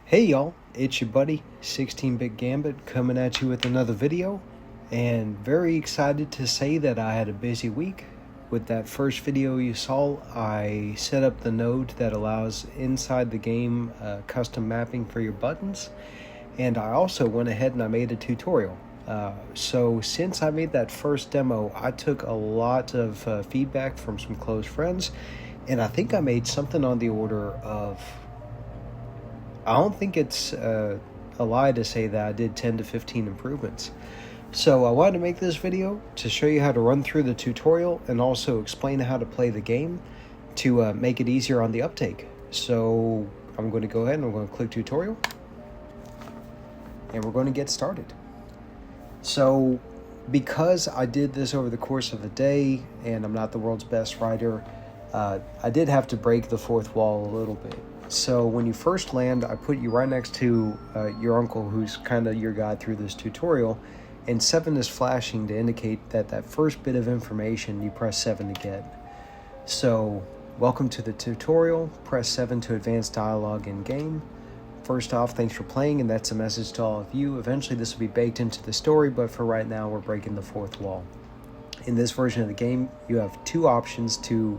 Hey y'all, it's your buddy 16-Bit Gambit coming at you with another video, and very excited to say that I had a busy week. With that first video you saw, I set up the node that allows inside the game custom mapping for your buttons, and I also went ahead and I made a tutorial. So since I made that first demo, I took a lot of feedback from some close friends, and I think I made something on the order of, I don't think it's a lie to say that I did 10 to 15 improvements. So I wanted to make this video to show you how to run through the tutorial and also explain how to play the game to make it easier on the uptake. So I'm going to go ahead and I'm going to click tutorial and we're going to get started. So because I did this over the course of a day and I'm not the world's best writer, I did have to break the fourth wall a little bit. So when you first land, I put you right next to your uncle, who's kind of your guide through this tutorial, and 7 is flashing to indicate that that first bit of information you press 7 to get. So welcome to the tutorial. Press 7 to advance dialogue in game. First off, thanks for playing, and that's a message to all of you. Eventually this will be baked into the story, but for right now we're breaking the fourth wall. In this version of the game, you have two buttons to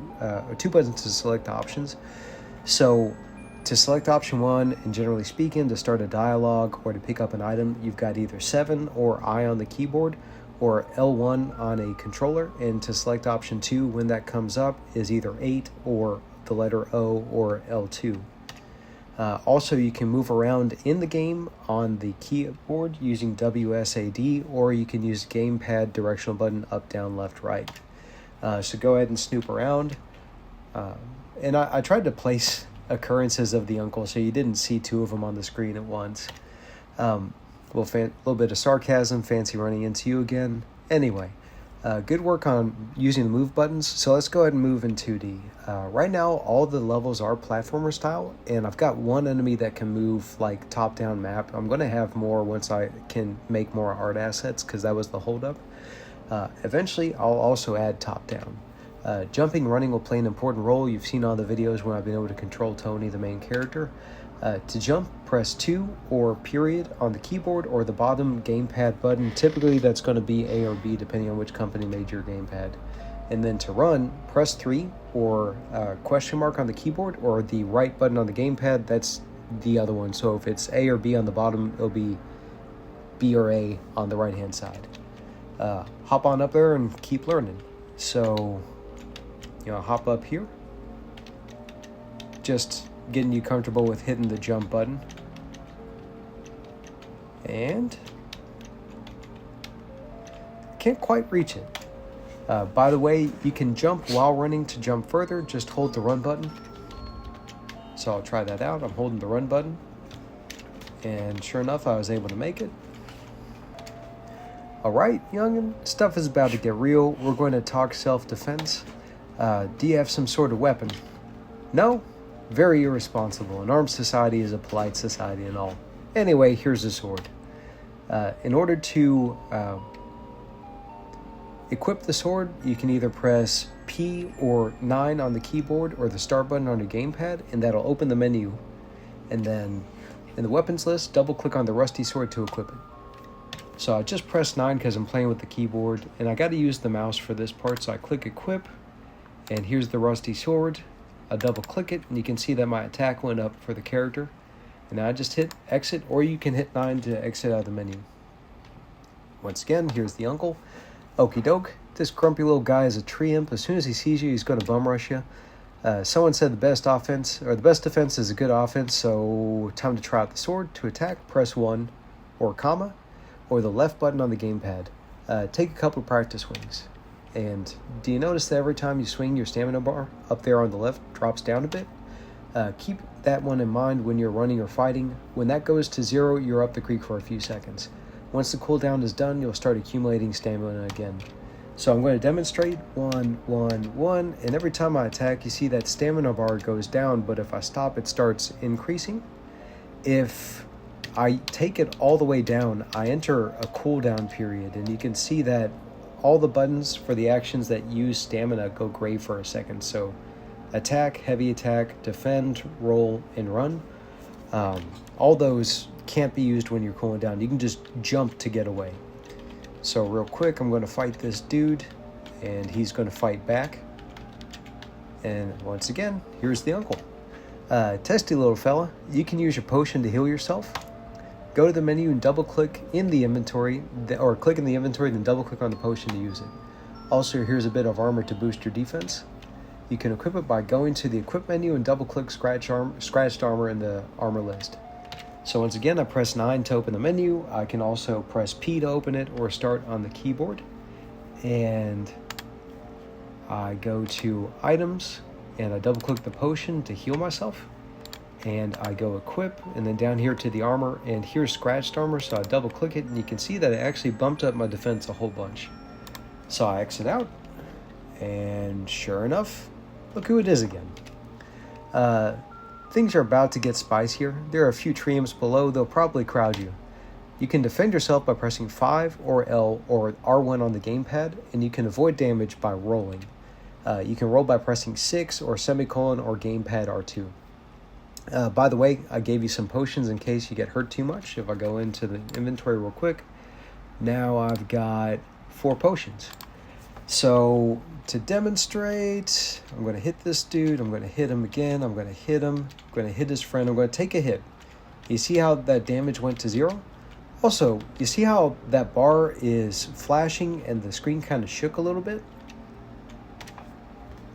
select options. So to select option 1, and generally speaking, to start a dialogue or to pick up an item, you've got either 7 or I on the keyboard or L1 on a controller, and to select option 2 when that comes up is either 8 or the letter O or L2. Also, you can move around in the game on the keyboard using WSAD, or you can use gamepad directional button up, down, left, right. So go ahead and snoop around. And I tried to place occurrences of the uncle so you didn't see 2 of them on the screen at once. Little bit of sarcasm, fancy running into you again. Anyway, good work on using the move buttons. So let's go ahead and move in 2D. Right now all the levels are platformer style, and I've got one enemy that can move like top-down map. I'm going to have more once I can make more art assets, because that was the holdup. Eventually I'll also add top-down. Jumping and running will play an important role. You've seen all the videos where I've been able to control Tony, the main character. To jump, press 2 or period on the keyboard or the bottom gamepad button. Typically that's going to be A or B depending on which company made your gamepad. And then to run, press 3 or question mark on the keyboard, or the right button on the gamepad. That's the other one. So if it's A or B on the bottom, it'll be B or A on the right hand side. Hop on up there and keep learning. So hop up here, just getting you comfortable with hitting the jump button, and can't quite reach it. By the way, you can jump while running. To jump further, just hold the run button. So I'll try that out. I'm holding the run button, and sure enough, I was able to make it. Alright, youngin', stuff is about to get real. We're going to talk self-defense. Do you have some sort of weapon? No? Very irresponsible. An armed society is a polite society and all. Anyway, here's a sword. In order to equip the sword, you can either press P or 9 on the keyboard or the start button on your gamepad, and that'll open the menu. And then in the weapons list, double click on the rusty sword to equip it. So I just pressed 9 because I'm playing with the keyboard, and I got to use the mouse for this part, so I click equip. And here's the rusty sword. I double click it and you can see that my attack went up for the character. And now I just hit exit, or you can hit 9 to exit out of the menu. Once again, here's the uncle. Okie doke. This grumpy little guy is a tree imp. As soon as he sees you, he's going to bum rush you. Someone said the best defense is a good offense, so time to try out the sword. To attack, press 1 or comma or the left button on the gamepad. Take a couple practice swings. And do you notice that every time you swing, your stamina bar up there on the left drops down a bit? Keep that one in mind when you're running or fighting. When that goes to 0, you're up the creek for a few seconds. Once the cooldown is done, you'll start accumulating stamina again. So I'm going to demonstrate 1, 1, 1, and every time I attack, you see that stamina bar goes down, but if I stop, it starts increasing. If I take it all the way down, I enter a cooldown period, and you can see that all the buttons for the actions that use stamina go gray for a second. So attack, heavy attack, defend, roll, and run. All those can't be used when you're cooling down. You can just jump to get away. So real quick, I'm going to fight this dude, and he's going to fight back. And once again, here's the uncle. Testy little fella, you can use your potion to heal yourself. Go to the menu and double click in the inventory, or click in the inventory, then double click on the potion to use it. Also, here's a bit of armor to boost your defense. You can equip it by going to the equip menu and double click scratched armor in the armor list. So once again, I press 9 to open the menu. I can also press P to open it or start on the keyboard. And I go to items and I double click the potion to heal myself. And I go equip, and then down here to the armor, and here's scratched armor, so I double click it, and you can see that it actually bumped up my defense a whole bunch. So I exit out, and sure enough, look who it is again. Things are about to get spicier. There are a few triumphs below. They'll probably crowd you. You can defend yourself by pressing 5 or L or R1 on the gamepad, and you can avoid damage by rolling. You can roll by pressing 6 or semicolon or gamepad R2. By the way, I gave you some potions in case you get hurt too much. If I go into the inventory real quick, now I've got 4 potions. So to demonstrate, I'm going to hit this dude. I'm going to hit him again. I'm going to hit him. I'm going to hit his friend. I'm going to take a hit. You see how that damage went to 0? Also, you see how that bar is flashing and the screen kind of shook a little bit?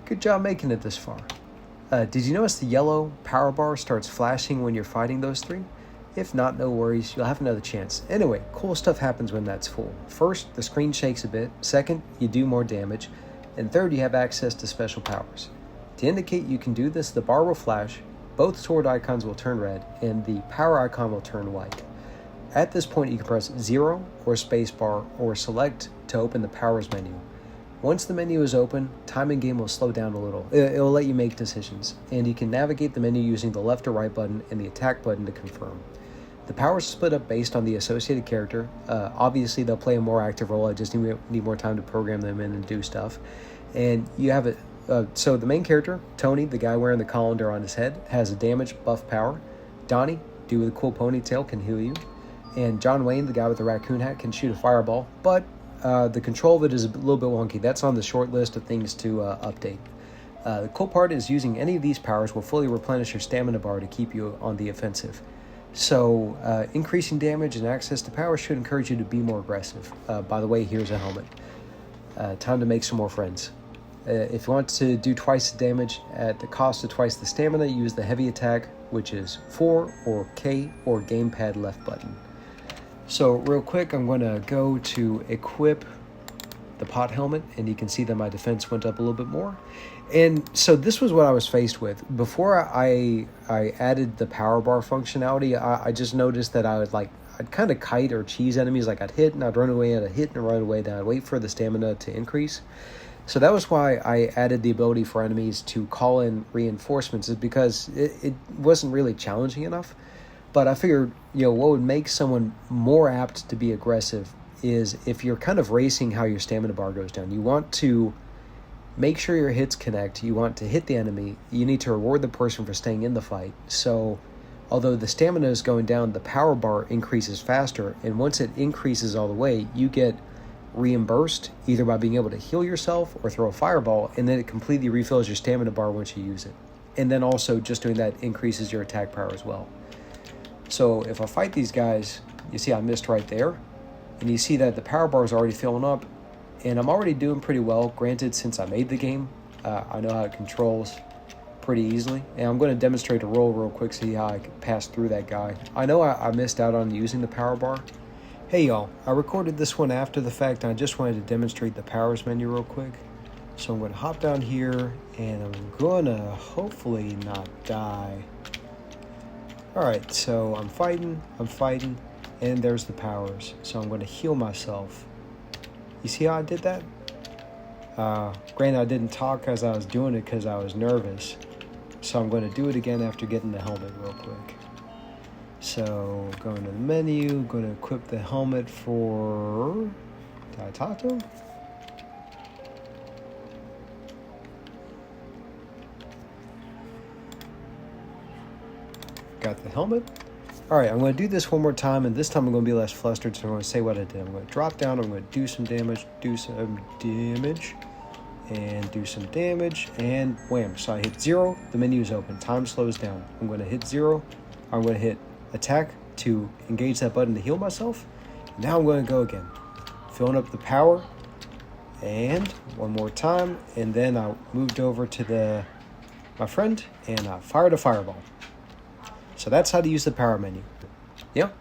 Good job making it this far. Did you notice the yellow power bar starts flashing when you're fighting those 3? If not, no worries, you'll have another chance. Anyway, cool stuff happens when that's full. First, the screen shakes a bit. Second, you do more damage. And third, you have access to special powers. To indicate you can do this, the bar will flash, both sword icons will turn red, and the power icon will turn white. At this point, you can press 0 or spacebar or select to open the powers menu. Once the menu is open, time in game will slow down a little. It'll let you make decisions, and you can navigate the menu using the left or right button and the attack button to confirm. The powers split up based on the associated character. Obviously, they'll play a more active role. I just need more time to program them in and do stuff. And you have it. So the main character, Tony, the guy wearing the colander on his head, has a damage buff power. Donnie, dude with a cool ponytail, can heal you. And John Wayne, the guy with the raccoon hat, can shoot a fireball, but the control of it is a little bit wonky. That's on the short list of things to update. The cool part is using any of these powers will fully replenish your stamina bar to keep you on the offensive. So increasing damage and access to power should encourage you to be more aggressive. By the way, here's a helmet. Time to make some more friends. If you want to do twice the damage at the cost of twice the stamina, use the heavy attack, which is 4 or K or gamepad left button. So real quick, I'm going to go to equip the pot helmet, and you can see that my defense went up a little bit more. And so this was what I was faced with. Before I added the power bar functionality, I just noticed that I'd kind of kite or cheese enemies. Like I'd hit and I'd run away, and I'd hit and run away, then I'd wait for the stamina to increase. So that was why I added the ability for enemies to call in reinforcements, is because it wasn't really challenging enough. But I figured, what would make someone more apt to be aggressive is if you're kind of racing how your stamina bar goes down. You want to make sure your hits connect. You want to hit the enemy. You need to reward the person for staying in the fight. So although the stamina is going down, the power bar increases faster. And once it increases all the way, you get reimbursed either by being able to heal yourself or throw a fireball, and then it completely refills your stamina bar once you use it. And then also just doing that increases your attack power as well. So if I fight these guys, you see I missed right there, and you see that the power bar is already filling up, and I'm already doing pretty well. Granted, since I made the game, I know how it controls pretty easily, and I'm going to demonstrate a roll real quick, see how I can pass through that guy. I know I missed out on using the power bar. Hey y'all, I recorded this one after the fact, and I just wanted to demonstrate the powers menu real quick. So I'm going to hop down here, and I'm going to hopefully not die. Alright, so I'm fighting, and there's the powers. So I'm going to heal myself. You see how I did that? Granted, I didn't talk as I was doing it because I was nervous. So I'm going to do it again after getting the helmet real quick. So, going to the menu, going to equip the helmet for... Did I talk to him? Got the helmet. Alright, I'm going to do this one more time, and this time I'm going to be less flustered, so I'm going to say what I did. I'm going to drop down, I'm going to do some damage, and do some damage, and wham. So I hit 0, the menu is open, time slows down. I'm going to hit 0, I'm going to hit attack to engage that button to heal myself. Now I'm going to go again, filling up the power, and one more time, and then I moved over to my friend, and I fired a fireball. So that's how to use the power menu. Yep.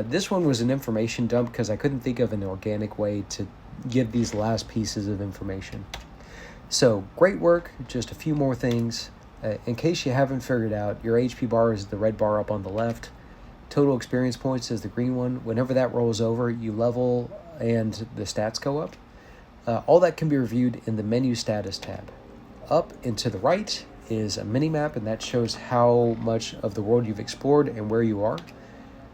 This one was an information dump because I couldn't think of an organic way to give these last pieces of information. So great work, just a few more things. In case you haven't figured out, your HP bar is the red bar up on the left. Total experience points is the green one. Whenever that rolls over, you level and the stats go up. All that can be reviewed in the menu status tab. Up and to the right is a mini map, and that shows how much of the world you've explored and where you are.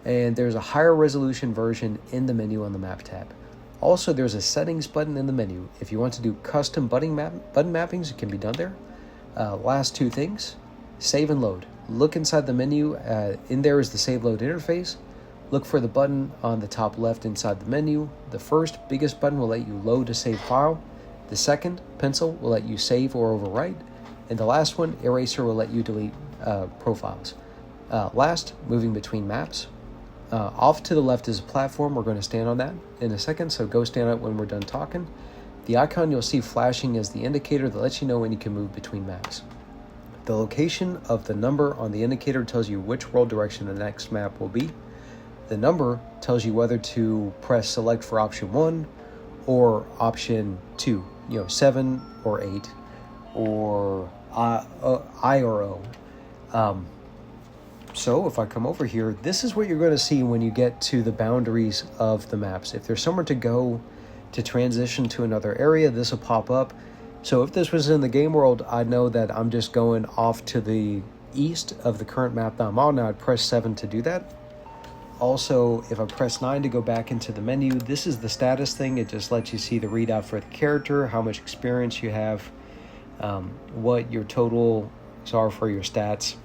And there's a higher resolution version in the menu on the map tab. Also, there's a settings button in the menu. If you want to do custom button mappings, it can be done there. Last two things, save and load. Look inside the menu. In there is the save load interface. Look for the button on the top left inside the menu. The first, biggest button will let you load a save file. The second, pencil, will let you save or overwrite. And the last one, eraser, will let you delete profiles. Last, moving between maps. Off to the left is a platform. We're going to stand on that in a second, so go stand up when we're done talking. The icon you'll see flashing is the indicator that lets you know when you can move between maps. The location of the number on the indicator tells you which world direction the next map will be. The number tells you whether to press select for option 1 or option 2, 7 or 8, or I or O. So if I come over here, this is what you're going to see when you get to the boundaries of the maps. If there's somewhere to go to transition to another area, this will pop up. So if this was in the game world, I'd know that I'm just going off to the east of the current map that I'm on. Now I'd press 7 to do that. Also, if I press 9 to go back into the menu, this is the status thing. It just lets you see the readout for the character, how much experience you have, what your totals are for your stats.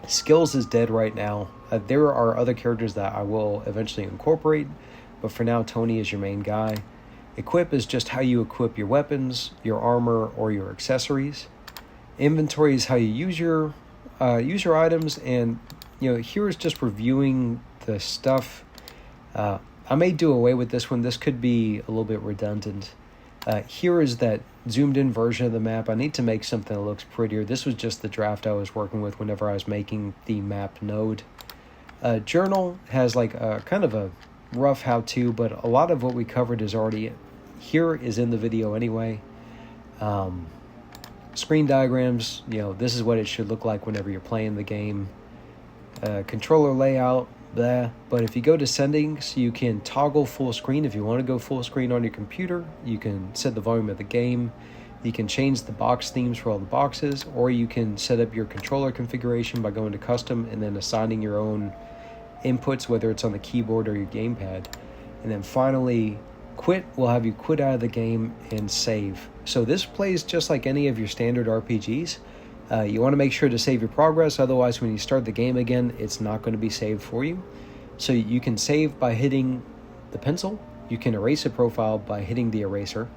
Skills is dead right now. There are other characters that I will eventually incorporate, but for now, Tony is your main guy. Equip is just how you equip your weapons, your armor, or your accessories. Inventory is how you use your items, and here is just reviewing the stuff. I may do away with this one. This could be a little bit redundant. Here is that zoomed in version of the map. I need to make something that looks prettier. This was just the draft I was working with whenever I was making the map node. Journal has like a kind of a rough how-to, but a lot of what we covered is already here is in the video anyway. Screen diagrams, this is what it should look like whenever you're playing the game. Controller layout, blah. But if you go to settings, you can toggle full screen. If you want to go full screen on your computer, you can set the volume of the game. You can change the box themes for all the boxes, or you can set up your controller configuration by going to custom and then assigning your own inputs, whether it's on the keyboard or your gamepad. And then finally, quit will have you quit out of the game and save. So this plays just like any of your standard RPGs. You want to make sure to save your progress, otherwise when you start the game again, it's not going to be saved for you. So you can save by hitting the pencil, you can erase a profile by hitting the eraser,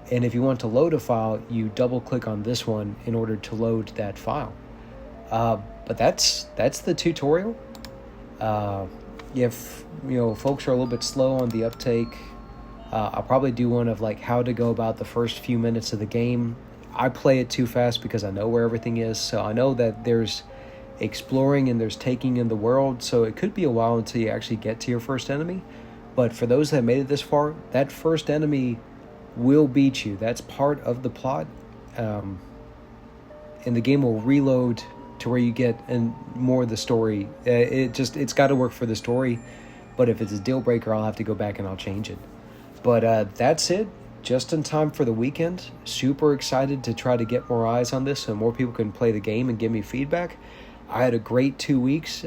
and if you want to load a file, you double click on this one in order to load that file. But that's the tutorial. If folks are a little bit slow on the uptake, I'll probably do one of like how to go about the first few minutes of the game. I play it too fast because I know where everything is, so I know that there's exploring and there's taking in the world, so it could be a while until you actually get to your first enemy. But for those that made it this far, that first enemy will beat you. That's part of the plot, and the game will reload to where you get and more of the story. It's got to work for the story, but if it's a deal breaker, I'll have to go back and I'll change it. But that's it. Just in time for the weekend. Super excited to try to get more eyes on this so more people can play the game and give me feedback. I had a great 2 weeks.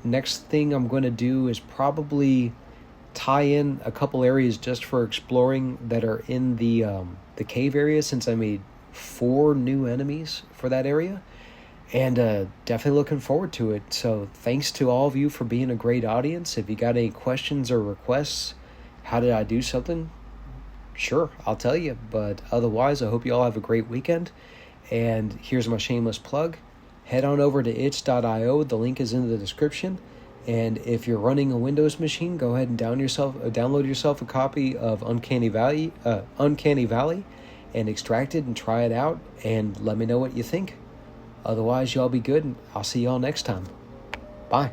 Next thing I'm going to do is probably tie in a couple areas just for exploring that are in the cave area, since I made 4 new enemies for that area. And definitely looking forward to it. So thanks to all of you for being a great audience. If you got any questions or requests, how did I do something? Sure, I'll tell you. But otherwise, I hope you all have a great weekend. And here's my shameless plug. Head on over to itch.io. The link is in the description. And if you're running a Windows machine, go ahead and download yourself a copy of Uncanny Valley, and extract it and try it out. And let me know what you think. Otherwise, y'all be good, and I'll see y'all next time. Bye.